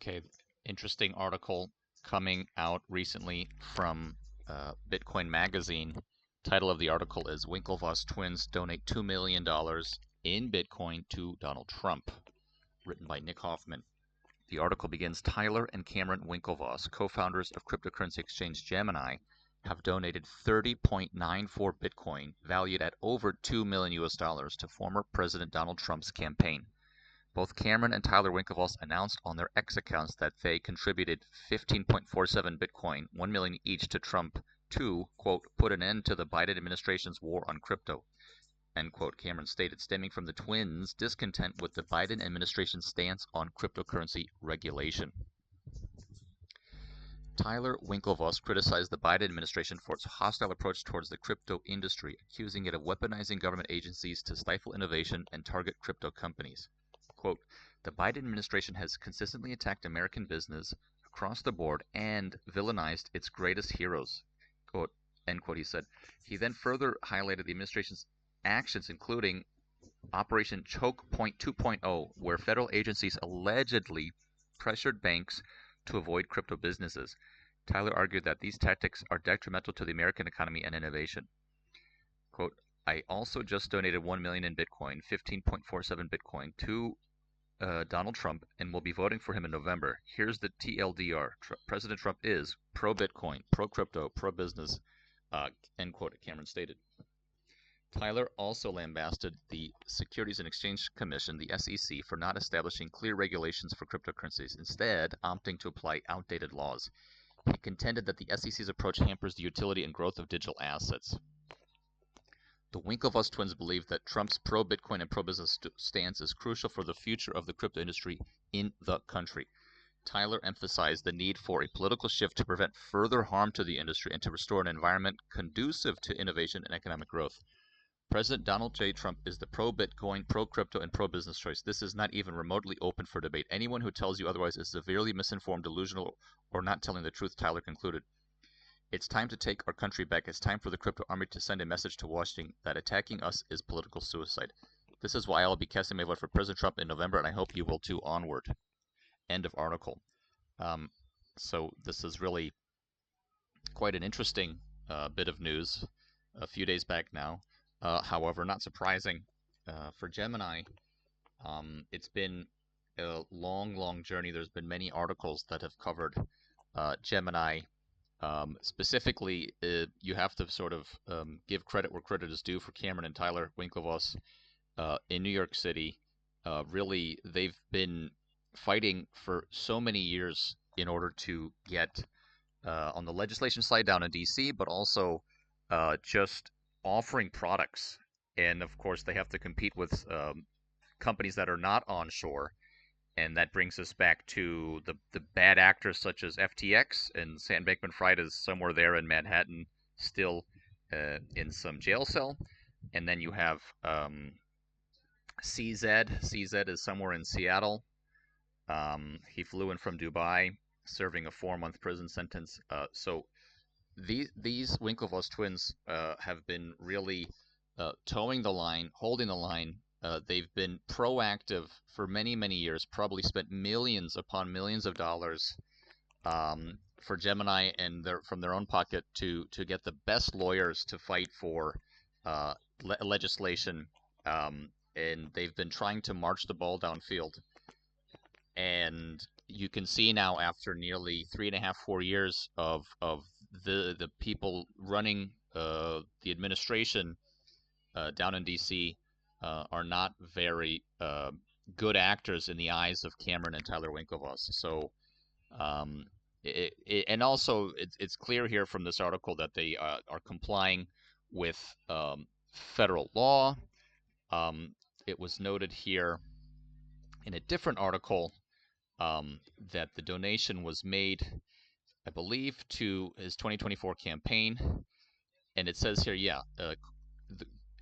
Okay, interesting article coming out recently from Bitcoin Magazine. Title of the article is Winklevoss Twins Donate $2 million in Bitcoin to Donald Trump, written by Nick Hoffman. The article begins, Tyler and Cameron Winklevoss, co-founders of cryptocurrency exchange Gemini, have donated 30.94 Bitcoin, valued at over $2 million to former President Donald Trump's campaign. Both Cameron and Tyler Winklevoss announced on their X accounts that they contributed 15.47 Bitcoin, 1 million each, to Trump to, quote, put an end to the Biden administration's war on crypto, end quote, Cameron stated, stemming from the twins' discontent with the Biden administration's stance on cryptocurrency regulation. Tyler Winklevoss criticized the Biden administration for its hostile approach towards the crypto industry, accusing it of weaponizing government agencies to stifle innovation and target crypto companies. Quote, the Biden administration has consistently attacked American business across the board and villainized its greatest heroes, quote, end quote, he said. He then further highlighted the administration's actions, including Operation Choke Point 2.0, where federal agencies allegedly pressured banks to avoid crypto businesses. Tyler argued that these tactics are detrimental to the American economy and innovation. Quote, I also just donated 1 million in Bitcoin, 15.47 Bitcoin, to Donald Trump, and will be voting for him in November. Here's the TLDR. President Trump is pro-Bitcoin, pro-crypto, pro-business, end quote, Cameron stated. Tyler also lambasted the Securities and Exchange Commission, the SEC, for not establishing clear regulations for cryptocurrencies, instead opting to apply outdated laws. He contended that the SEC's approach hampers the utility and growth of digital assets. The Winklevoss twins believe that Trump's pro-Bitcoin and pro-business stance is crucial for the future of the crypto industry in the country. Tyler emphasized the need for a political shift to prevent further harm to the industry and to restore an environment conducive to innovation and economic growth. President Donald J. Trump is the pro-Bitcoin, pro-crypto, and pro-business choice. This is not even remotely open for debate. Anyone who tells you otherwise is severely misinformed, delusional, or not telling the truth, Tyler concluded. It's time to take our country back. It's time for the crypto army to send a message to Washington that attacking us is political suicide. This is why I'll be casting my vote for President Trump in November, and I hope you will too. Onward. End of article. So this is really quite an interesting bit of news a few days back now. However, not surprising for Gemini. It's been a long journey. There's been many articles that have covered Gemini. Specifically, you have to sort of give credit where credit is due for Cameron and Tyler Winklevoss in New York City. Really, they've been fighting for so many years in order to get on the legislation side down in D.C., but also just offering products. And of course, they have to compete with companies that are not onshore. And that brings us back to the bad actors such as FTX, and Sam Bankman-Fried is somewhere there in Manhattan, still in some jail cell. And then you have CZ. CZ is somewhere in Seattle. He flew in from Dubai, serving a 4-month prison sentence. So these Winklevoss twins have been really towing the line, holding the line. They've been proactive for many years, probably spent millions upon millions of dollars for Gemini and from their own pocket to get the best lawyers to fight for legislation, and they've been trying to march the ball downfield. And you can see now, after nearly 3.5-4 years of the people running the administration down in D.C. Are not very good actors in the eyes of Cameron and Tyler Winklevoss. So, and also it's clear here from this article that they are complying with federal law. It was noted here in a different article that the donation was made, I believe, to his 2024 campaign, and it says here, yeah,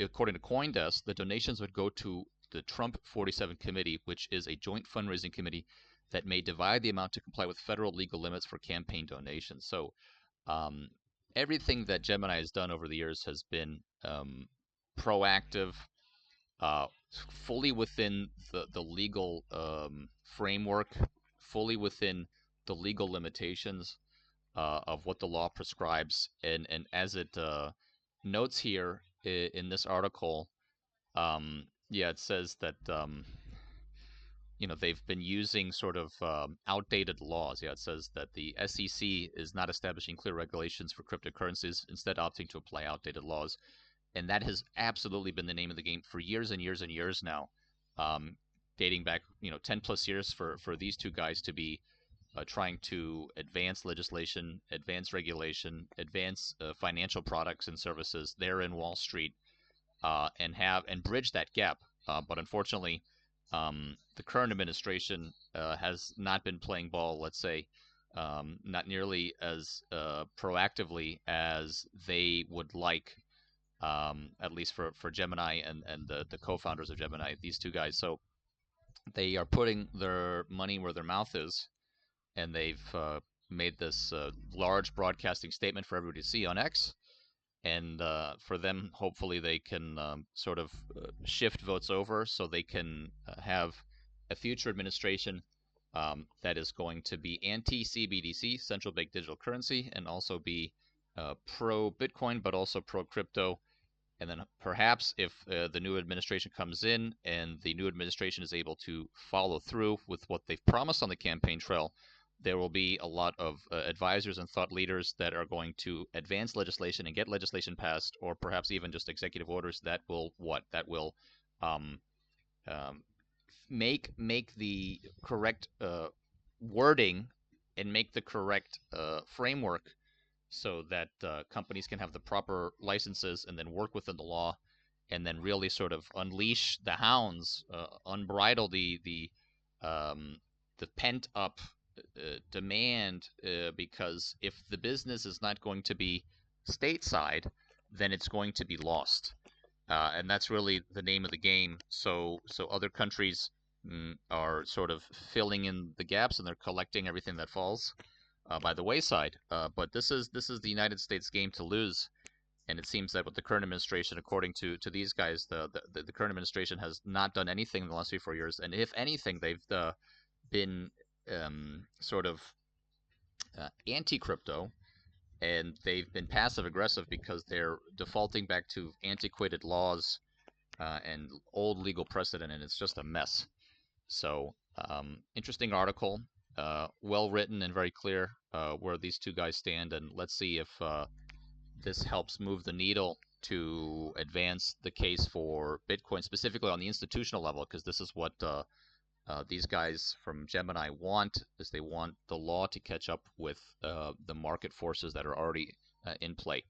according to CoinDesk, the donations would go to the Trump 47 Committee, which is a joint fundraising committee that may divide the amount to comply with federal legal limits for campaign donations. So everything that Gemini has done over the years has been proactive, fully within the legal framework fully within the legal limitations of what the law prescribes. And as it notes here in this article, yeah, it says that they've been using sort of outdated laws. Yeah, it says that the SEC is not establishing clear regulations for cryptocurrencies, instead opting to apply outdated laws. And that has absolutely been the name of the game for years and years and years now, dating back 10 plus years for these two guys to be trying to advance legislation, advance regulation, advance financial products and services there in Wall Street, and bridge that gap. But unfortunately, the current administration has not been playing ball, let's say, not nearly as proactively as they would like, at least for Gemini and the co-founders of Gemini, these two guys. So they are putting their money where their mouth is, and they've made this large broadcasting statement for everybody to see on X. And for them, hopefully they can sort of shift votes over so they can have a future administration that is going to be anti-CBDC, central bank digital currency, and also be pro-Bitcoin, but also pro-crypto. And then perhaps if the new administration comes in and the new administration is able to follow through with what they've promised on the campaign trail, there will be a lot of advisors and thought leaders that are going to advance legislation and get legislation passed, or perhaps even just executive orders that will um, um, make the correct wording and make the correct framework so that companies can have the proper licenses and then work within the law, and then really sort of unleash the hounds, unbridle the pent up demand, because if the business is not going to be stateside, then it's going to be lost, and that's really the name of the game. So other countries are sort of filling in the gaps, and they're collecting everything that falls by the wayside. But this is the United States game to lose, and it seems that with the current administration, according to these guys, the current administration has not done anything in the last 3-4 years, and if anything, they've been sort of anti-crypto, and they've been passive aggressive because they're defaulting back to antiquated laws and old legal precedent, and it's just a mess. So interesting article, well written and very clear where these two guys stand, and let's see if this helps move the needle to advance the case for Bitcoin, specifically on the institutional level, because this is what these guys from Gemini want, is they want the law to catch up with the market forces that are already in play.